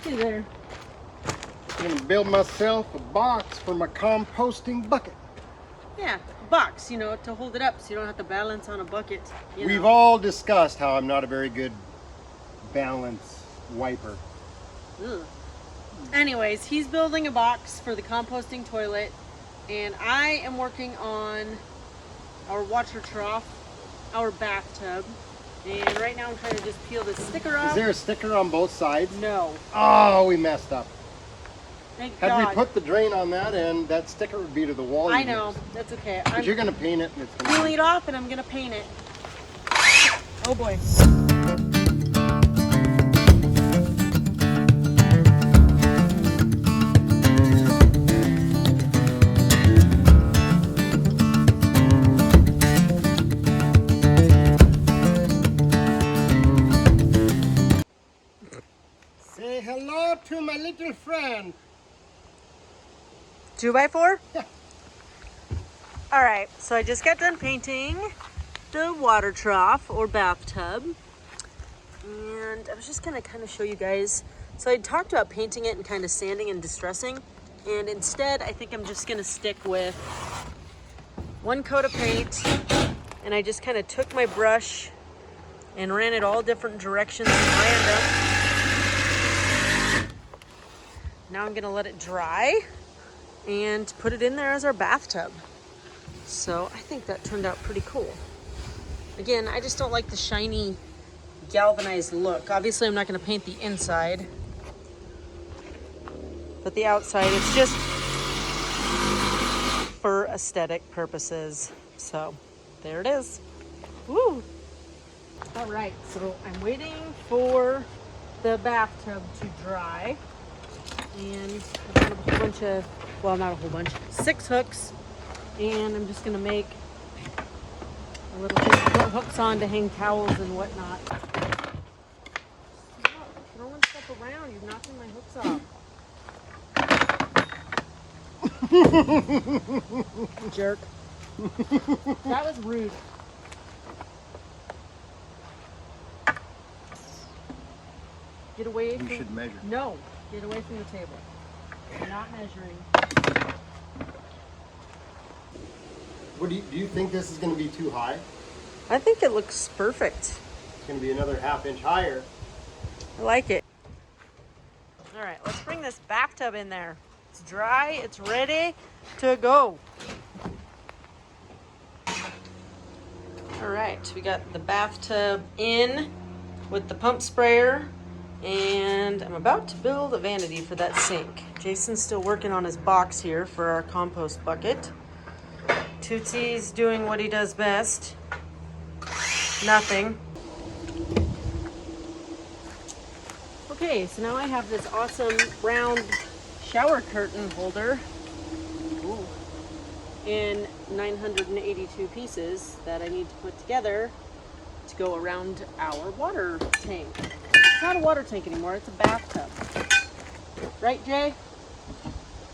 you there? I'm gonna build myself a box for my composting bucket. Yeah, a box, you know, to hold it up so you don't have to balance on a bucket. We've all discussed how I'm not a very good balance wiper. Ugh. Anyways, he's building a box for the composting toilet, and I am working on our water trough, our bathtub, and right now I'm trying to just peel the sticker off. Is there a sticker on both sides? No. Oh, we messed up. Thank Had God. we put the drain on that end, that sticker would be to the wall. I know, that's okay. But you're gonna paint it and it's gonna peeling it off and I'm gonna paint it. Oh boy. Say hello to my little friend. 2x4? Yeah. All right, so I just got done painting the water trough or bathtub. And I was just gonna kind of show you guys. So I talked about painting it and kind of sanding and distressing. And instead, I think I'm just gonna stick with one coat of paint. And I just kind of took my brush and ran it all different directions and random. Now I'm gonna let it dry and put it in there as our bathtub. So I think that turned out pretty cool. Again, I just don't like the shiny galvanized look. Obviously I'm not gonna paint the inside, but the outside, it's just for aesthetic purposes. So there it is. Woo! All right, so I'm waiting for the bathtub to dry. And I've got a whole bunch of, well, not a whole bunch, 6 hooks. And I'm just gonna make a little thing to put hooks on to hang towels and whatnot. Stop throwing stuff around, you're knocking my hooks off. Jerk. That was rude. Get away from... You should measure. No, get away from the table. You're not measuring. What do you think this is going to be too high? I think it looks perfect. It's going to be another ½ inch higher. I like it. All right, let's bring this bathtub in there. It's dry, it's ready to go. All right, we got the bathtub in with the pump sprayer, and I'm about to build a vanity for that sink. Jason's still working on his box here for our compost bucket. Tootsie's doing what he does best. Nothing. Okay, so now I have this awesome round shower curtain holder in 982 pieces that I need to put together to go around our water tank. It's not a water tank anymore, it's a bathtub. Right, Jay?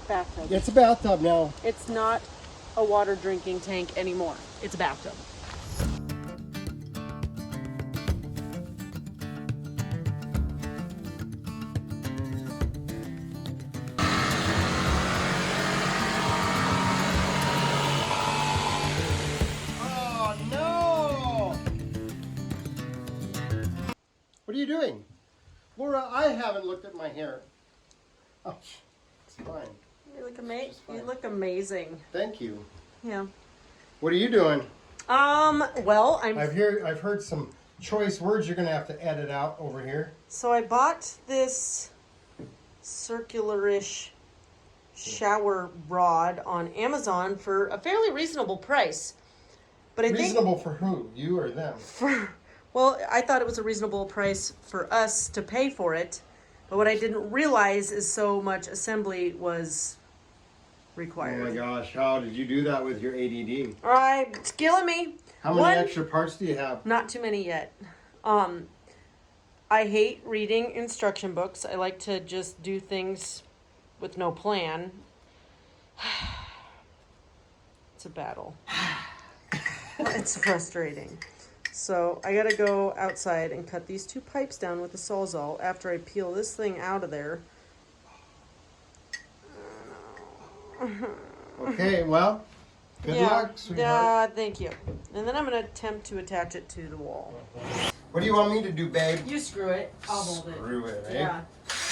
Bathtub. It's a bathtub now. It's not a water drinking tank anymore. It's a bathtub. Oh no! What are you doing? Laura, I haven't looked at my hair. Oh, it's fine. You look amazing. Thank you. Yeah. What are you doing? Well, I've heard some choice words you're gonna have to edit out over here. So I bought this circular-ish shower rod on Amazon for a fairly reasonable price. But I Reasonable for who? You or them? Well, I thought it was a reasonable price for us to pay for it. But what I didn't realize is so much assembly was required. Oh my gosh, how did you do that with your ADD? It's killing me. How many extra parts do you have? Not too many yet. I hate reading instruction books. I like to just do things with no plan. It's a battle. It's frustrating. So I gotta go outside and cut these 2 pipes down with a Sawzall after I peel this thing out of there. Okay, well, good luck, sweetheart. Yeah, thank you. And then I'm gonna attempt to attach it to the wall. What do you want me to do, babe? You screw it. I'll hold it. Screw it, eh? Yeah.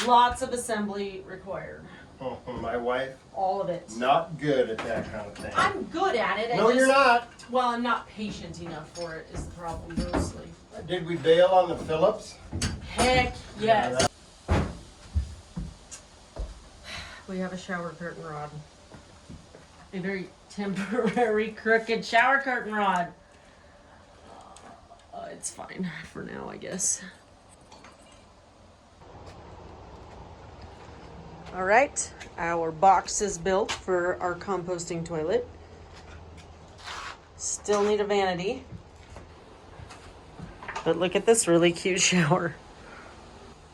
Lots of assembly required. Oh, my wife, All of it. not good at that kind of thing. I'm good at it. No, you're not. Well, I'm not patient enough for it is the problem, mostly. Did we bail on the Phillips? Heck yes. We have a shower curtain rod. A very temporary crooked shower curtain rod. It's fine for now, I guess. All right, our box is built for our composting toilet. Still need a vanity. But look at this really cute shower.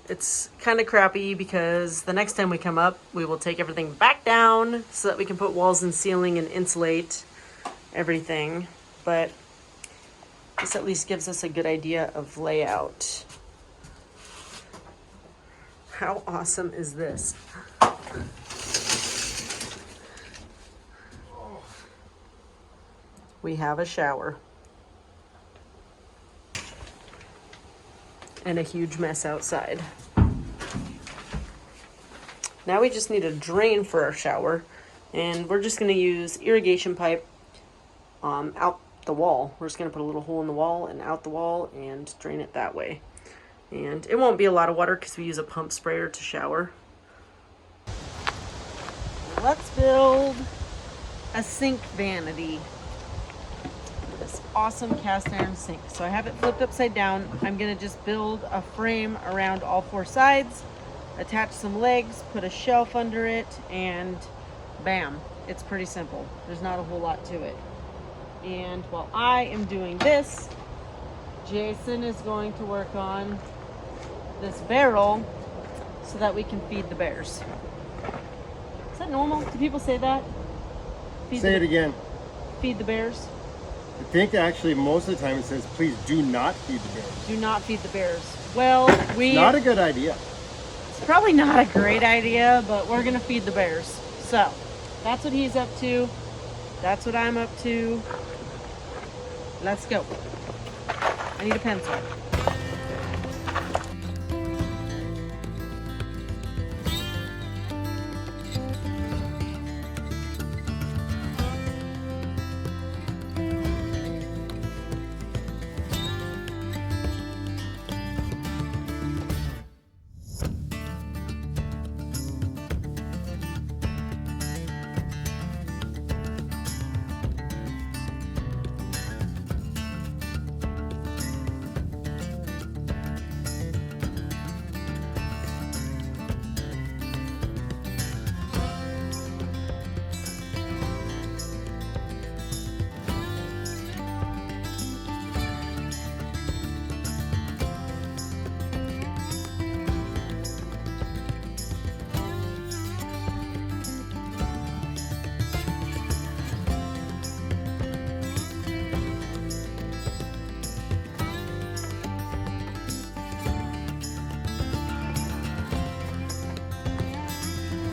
It's kind of crappy because the next time we come up, we will take everything back down so that we can put walls and ceiling and insulate everything. But this at least gives us a good idea of layout. How awesome is this? We have a shower. And a huge mess outside. Now we just need a drain for our shower. And we're just going to use irrigation pipe out the wall. We're just going to put a little hole in the wall and out the wall and drain it that way. And it won't be a lot of water because we use a pump sprayer to shower. Let's build a sink vanity. This awesome cast iron sink. So I have it flipped upside down. I'm going to just build a frame around all 4 sides, attach some legs, put a shelf under it, and bam. It's pretty simple. There's not a whole lot to it. And while I am doing this, Jason is going to work on this barrel so that we can feed the bears. Is that normal? Do people say that? Say it again. Feed the bears? I think actually most of the time it says, please do not feed the bears. Do not feed the bears. Well, Not a good idea. It's probably not a great idea, but we're going to feed the bears. So, that's what he's up to. That's what I'm up to. Let's go. I need a pencil.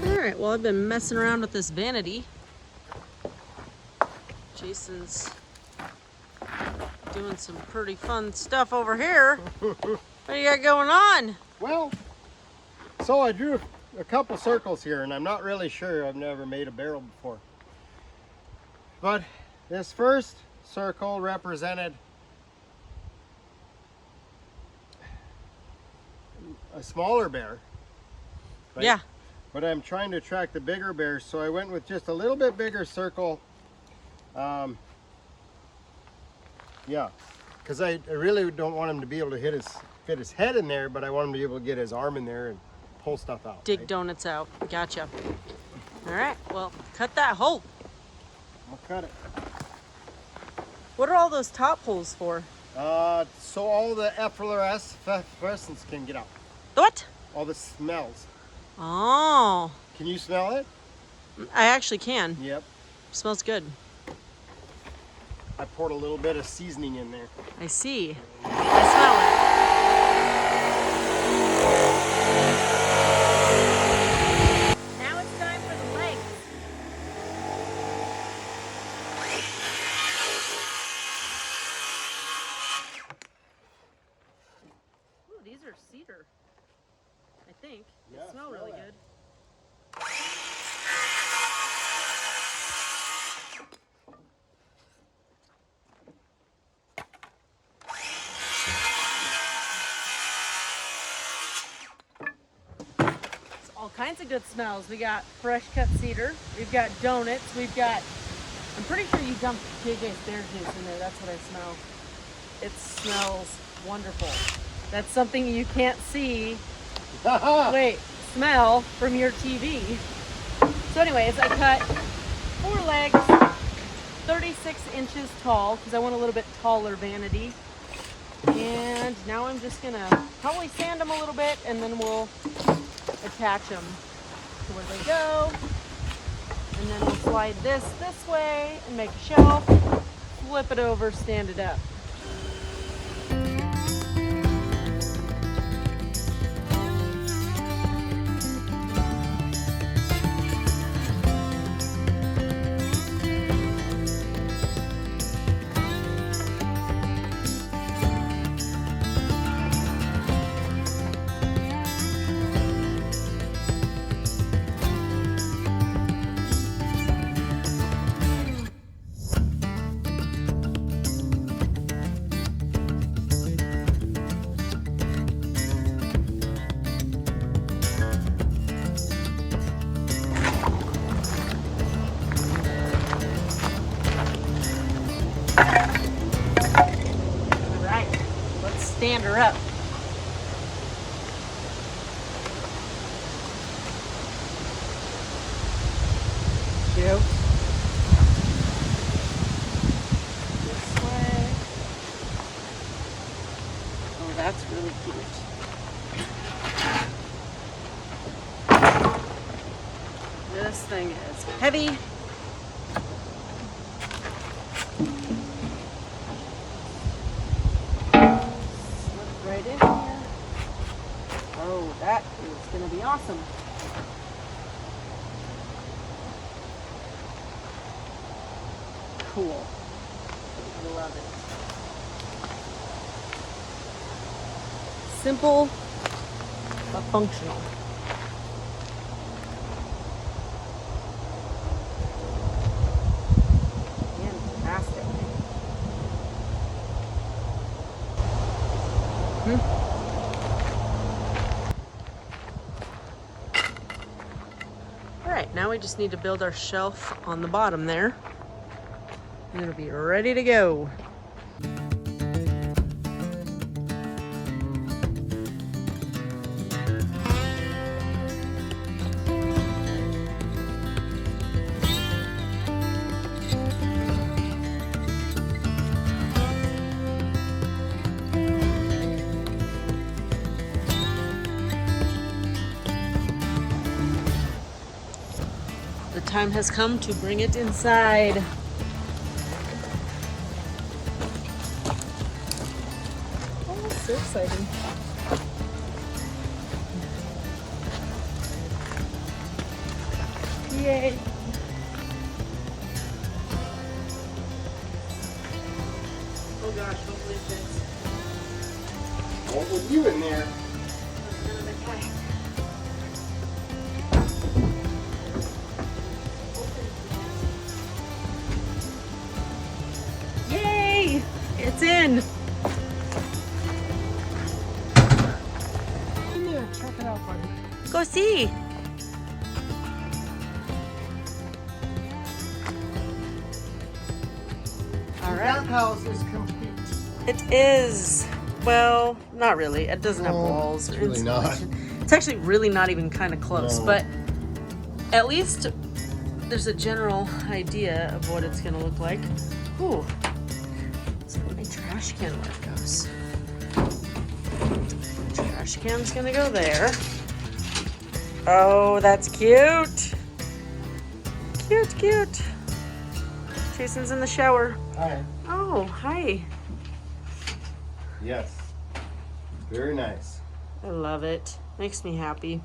Alright, well I've been messing around with this vanity. Jason's doing some pretty fun stuff over here. What do you got going on? Well, so I drew a couple circles here, and I'm not really sure. I've never made a barrel before. But this first circle represented a smaller bear. Right? Yeah. But I'm trying to attract the bigger bears, so I went with just a little bit bigger circle. Yeah, because I really don't want him to be able to fit his head in there, but I want him to be able to get his arm in there and pull stuff out. Dig right? donuts out. Gotcha. Alright, well, cut that hole. I'll cut it. What are all those top holes for? So all the efflorescence can get out. What? All the smells. Oh. Can you smell it? I actually can. Yep. Smells good. I poured a little bit of seasoning in there. I see. I smell it. Now it's time for the legs. Ooh, these are cedar, I think. They smell really good. All kinds of good smells. We got fresh cut cedar. We've got donuts. We've got, I'm pretty sure you dumped JJ's bear juice in there. That's what I smell. It smells wonderful. That's something you can't see. Wait, smell from your TV. So anyways, I cut 4 legs, 36 inches tall, because I want a little bit taller vanity. And now I'm just gonna probably sand them a little bit, and then we'll attach them to where they go, and then we'll slide this way and make a shelf, flip it over, stand it up. Stand her up. Cute. This way. Oh, that's really cute. This thing is heavy. Right in here. Oh, that is going to be awesome. Cool. I love it. Simple but functional. Fantastic. All right, now we just need to build our shelf on the bottom there, and it'll be ready to go. The time has come to bring it inside. Oh, so exciting. Yay. Oh gosh, hopefully it fits. What with you in there? Yay! It's in! Yeah, check it out, buddy. Go see! That house is complete. It is. Well, not really. It doesn't have walls. It's really not. It's actually really not even kind of close, No. but at least there's a general idea of what it's gonna look like. Ooh. Let's put my trash can where it goes. Trash can's gonna go there. Oh, that's cute. Cute, cute. Jason's in the shower. All right. Oh, hi. Yes. Very nice. I love it. Makes me happy.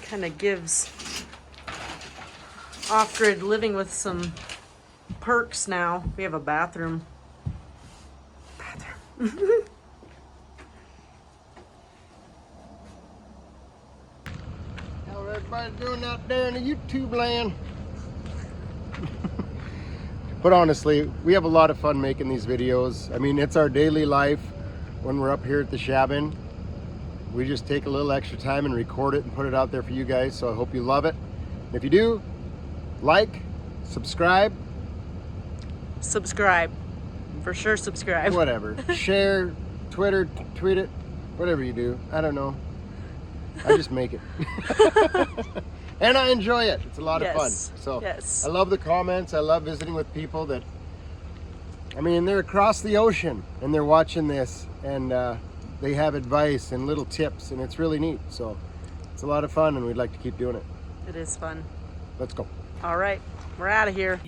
Kind of gives off-grid living with some perks now. We have a bathroom. How everybody's doing out there in the YouTube land. But honestly, we have a lot of fun making these videos. I mean, it's our daily life when we're up here at the Shabin. We just take a little extra time and record it and put it out there for you guys. So I hope you love it. If you do, like, subscribe. Subscribe. For sure, subscribe. Whatever. Share, Twitter, tweet it, whatever you do. I don't know. I just make it. And I enjoy it. It's a lot of fun. So yes. I love the comments. I love visiting with people that, I mean, they're across the ocean and they're watching this and they have advice and little tips and it's really neat. So it's a lot of fun and we'd like to keep doing it. It is fun. Let's go. All right. We're out of here.